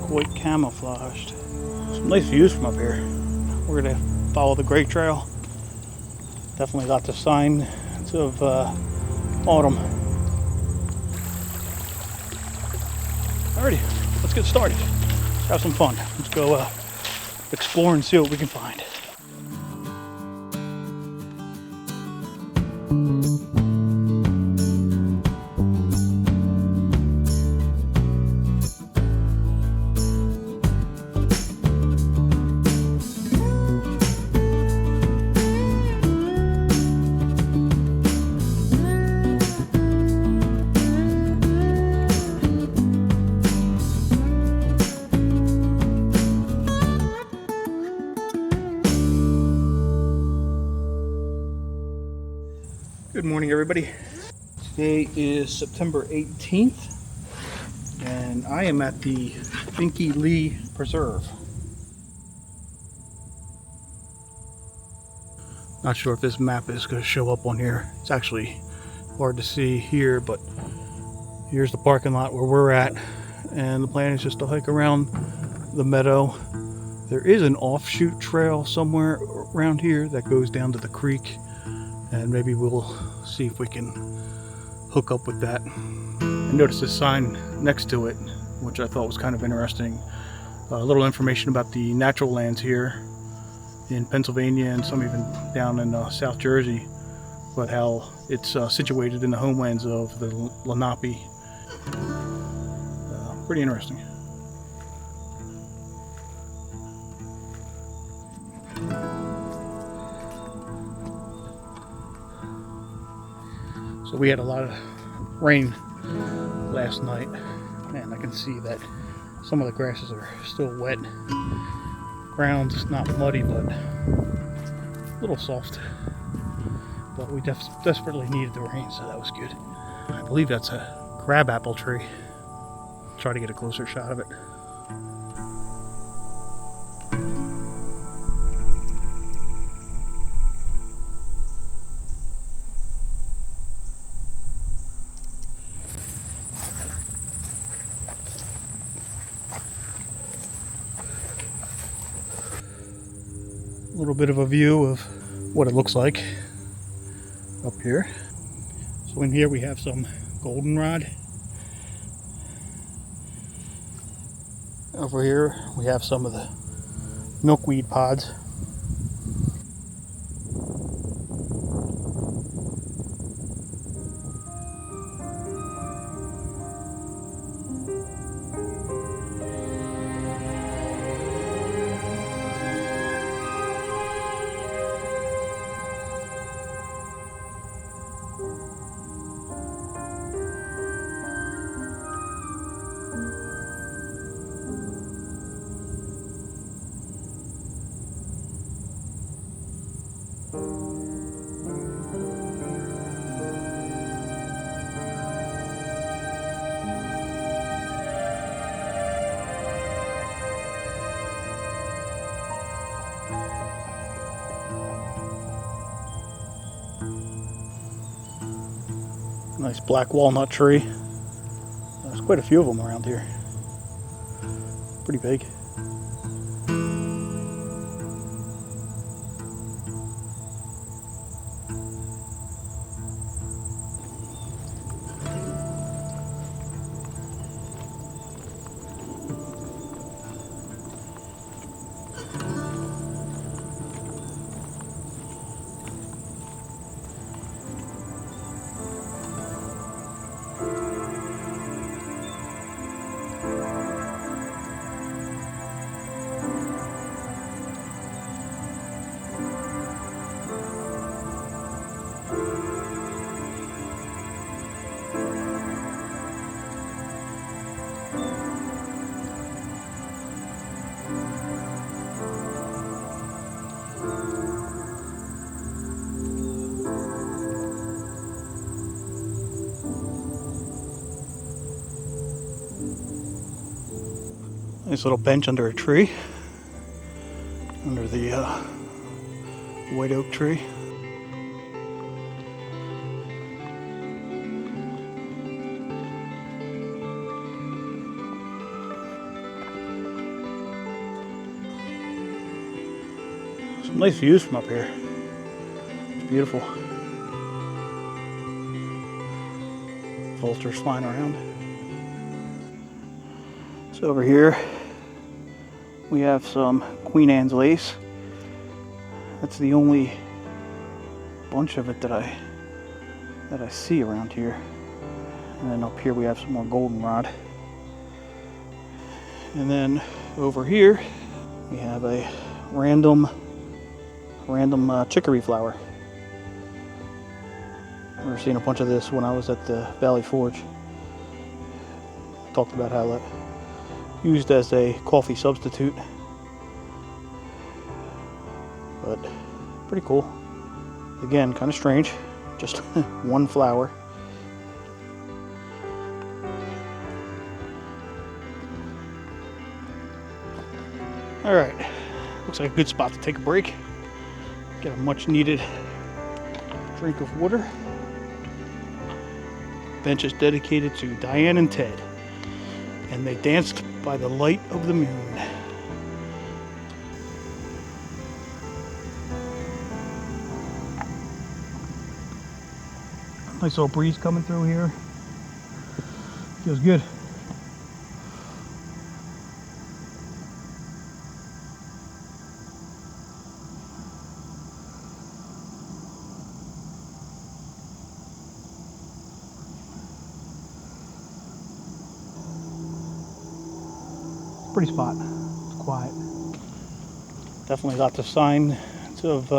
quite camouflaged. Some nice views from up here. We're gonna follow the Great Trail. Definitely got the signs of autumn. Alrighty, let's get started. Let's have some fun. Let's go explore and see what we can find. Good morning, everybody. Today is September 18th, and I am at the Binky Lee Preserve. Not sure if this map is going to show up on here. It's actually hard to see here, but here's the parking lot where we're at, and the plan is just to hike around the meadow. There is an offshoot trail somewhere around here that goes down to the creek, and maybe we'll see if we can hook up with that. I noticed this sign next to it, which I thought was kind of interesting. A little information about the natural lands here in Pennsylvania and some even down in South Jersey, but how it's situated in the homelands of the Lenape. Pretty interesting. So we had a lot of rain last night, and I can see that some of the grasses are still wet. Ground's not muddy, but a little soft. But we desperately needed the rain, so that was good. I believe that's a crabapple tree. Try to get a closer shot of it. A little bit of a view of what it looks like up here. So in here we have some goldenrod. Over here we have some of the milkweed pods. Nice black walnut tree. There's quite a few of them around here. Pretty big. Nice little bench under a tree, under the white oak tree. Some nice views from up here. It's beautiful. Vultures flying around. So over here we have some Queen Anne's lace. That's the only bunch of it that I see around here. And then up here we have some more goldenrod. And then over here we have a random chicory flower. I remember seeing a bunch of this when I was at the Valley Forge. Talked about how that used as a coffee substitute. But pretty cool. Again, kind of strange. Just one flower. Alright, looks like a good spot to take a break. Get a much needed drink of water. Bench is dedicated to Diane and Ted, and they danced by the light of the moon. Nice little breeze coming through here. Feels good. Pretty spot. It's quiet. Definitely got the signs of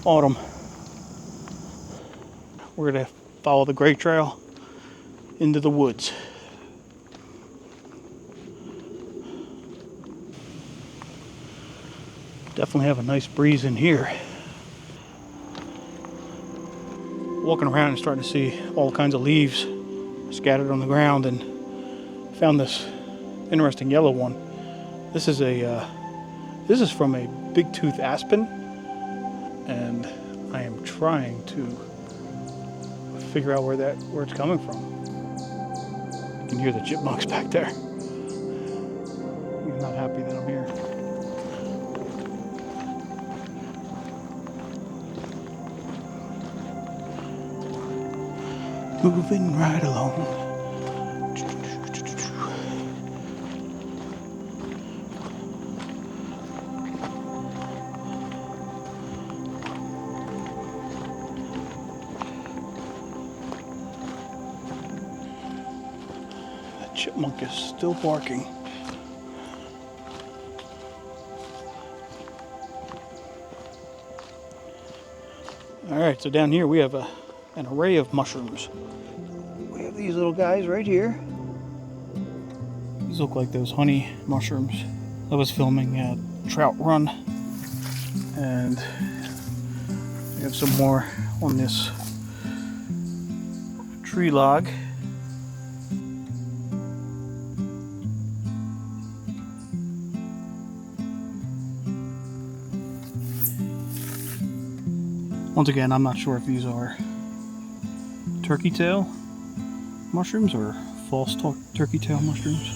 autumn. We're gonna follow the Great Trail into the woods. Definitely have a nice breeze in here. Walking around and starting to see all kinds of leaves scattered on the ground, and found this interesting yellow one. This is from a big tooth aspen, and I am trying to figure out where it's coming from. You can hear the chipmunks back there. He's not happy that I'm here. Moving right along. Chipmunk is still barking. Alright, so down here we have an array of mushrooms. We have these little guys right here. These look like those honey mushrooms. I was filming at Trout Run, and we have some more on this tree log. Once again, I'm not sure if these are turkey tail mushrooms or false turkey tail mushrooms.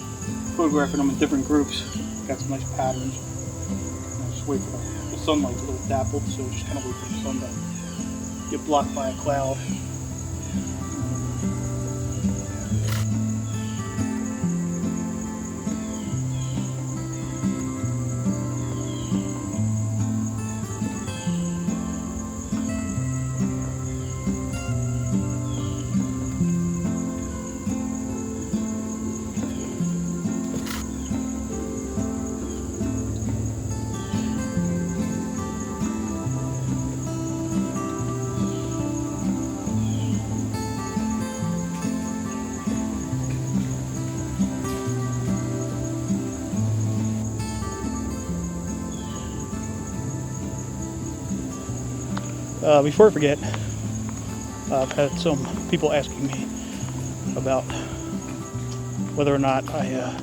Photographing them in different groups. Got some nice patterns. And I just wait for the sunlight's a little dappled, so just kind of wait for the sun to get blocked by a cloud. Before I forget, I've had some people asking me about whether or not I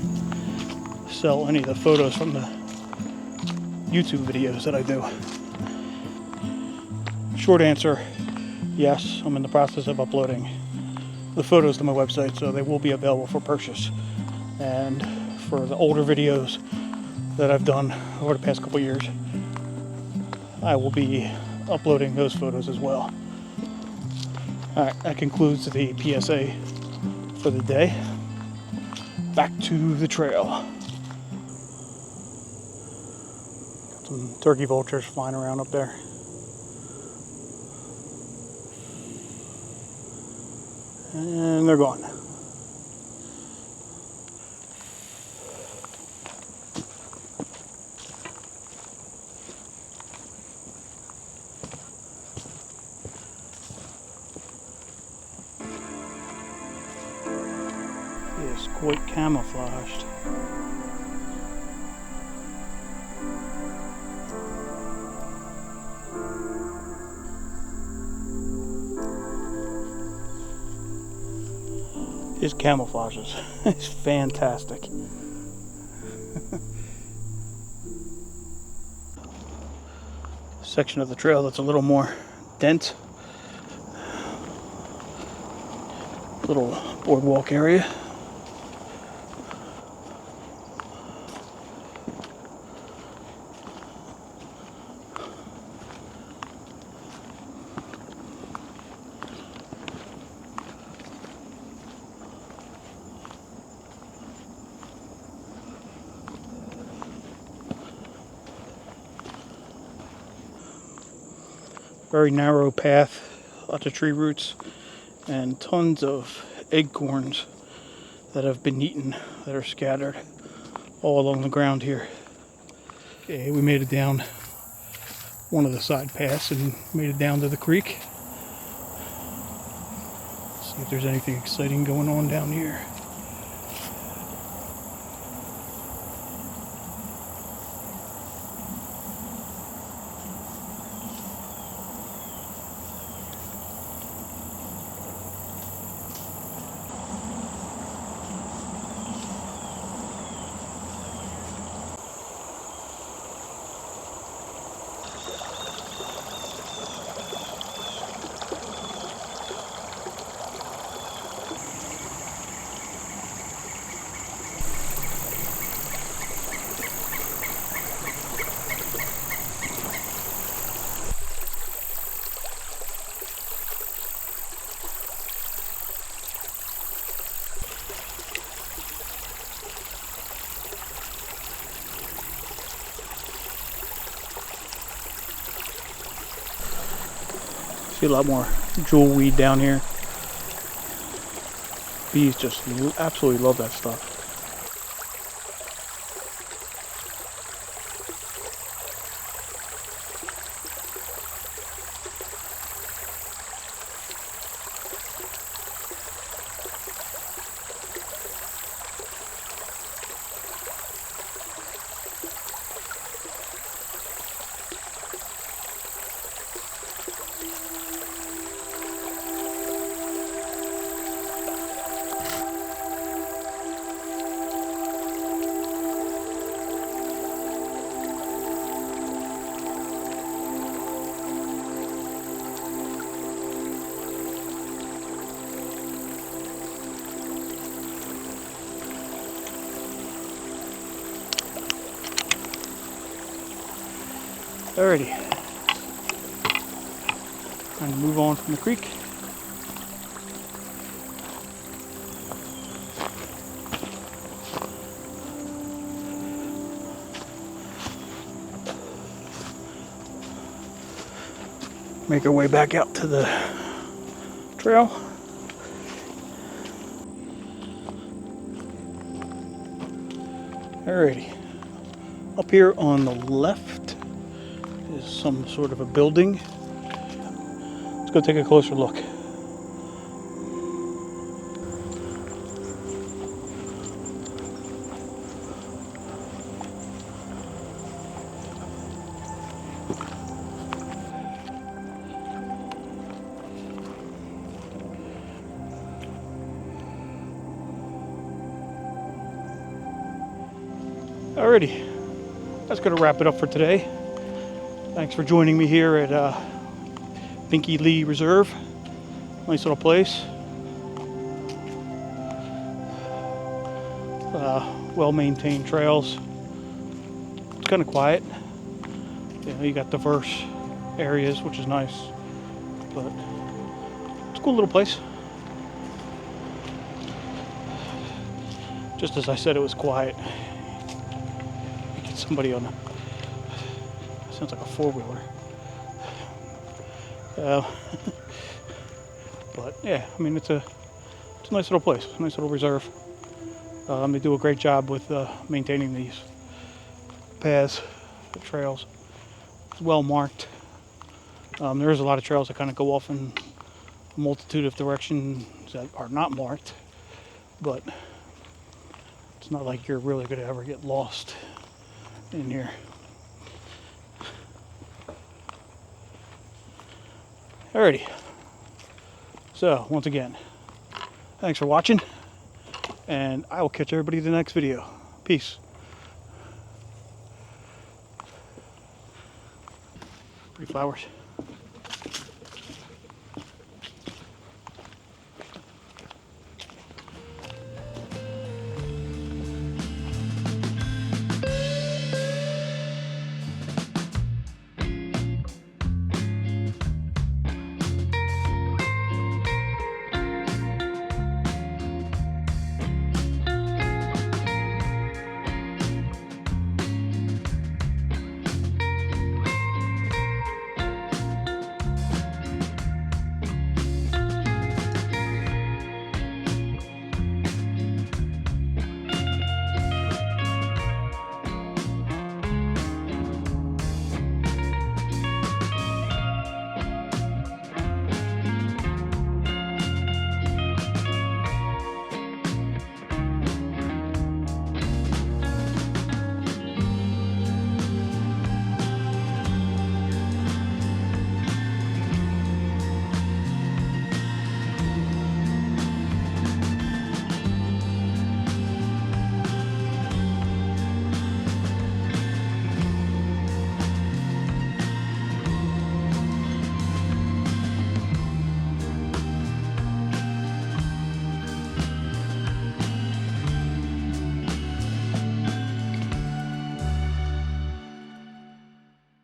sell any of the photos from the YouTube videos that I do. Short answer, yes, I'm in the process of uploading the photos to my website, so they will be available for purchase. And for the older videos that I've done over the past couple years, I will be uploading those photos as well. Alright, that concludes the PSA for the day. Back to the trail. Got some turkey vultures flying around up there. And they're gone. It's quite camouflaged. His camouflages is fantastic. Section of the trail that's a little more dense. Little boardwalk area. Very narrow path, lots of tree roots, and tons of acorns that have been eaten, that are scattered all along the ground here. Okay, we made it down one of the side paths and made it down to the creek. See if there's anything exciting going on down here. See a lot more jewel weed down here. Bees just absolutely love that stuff. Alrighty, time to move on from the creek. Make our way back out to the trail. Alrighty, up here on the left is some sort of a building. Let's go take a closer look. Alrighty, that's going to wrap it up for today. Thanks for joining me here at Binky Lee Preserve. Nice little place. Well-maintained trails. It's kind of quiet. You know, you got diverse areas, which is nice, but it's a cool little place. Just as I said, it was quiet. You get somebody on a, sounds like a four-wheeler. But yeah, I mean, it's a nice little place, a nice little reserve. They do a great job with maintaining these paths, the trails. It's well marked. There is a lot of trails that kind of go off in a multitude of directions that are not marked, but it's not like you're really going to ever get lost in here. Alrighty. So, once again, thanks for watching, and I will catch everybody in the next video. Peace. Pretty flowers.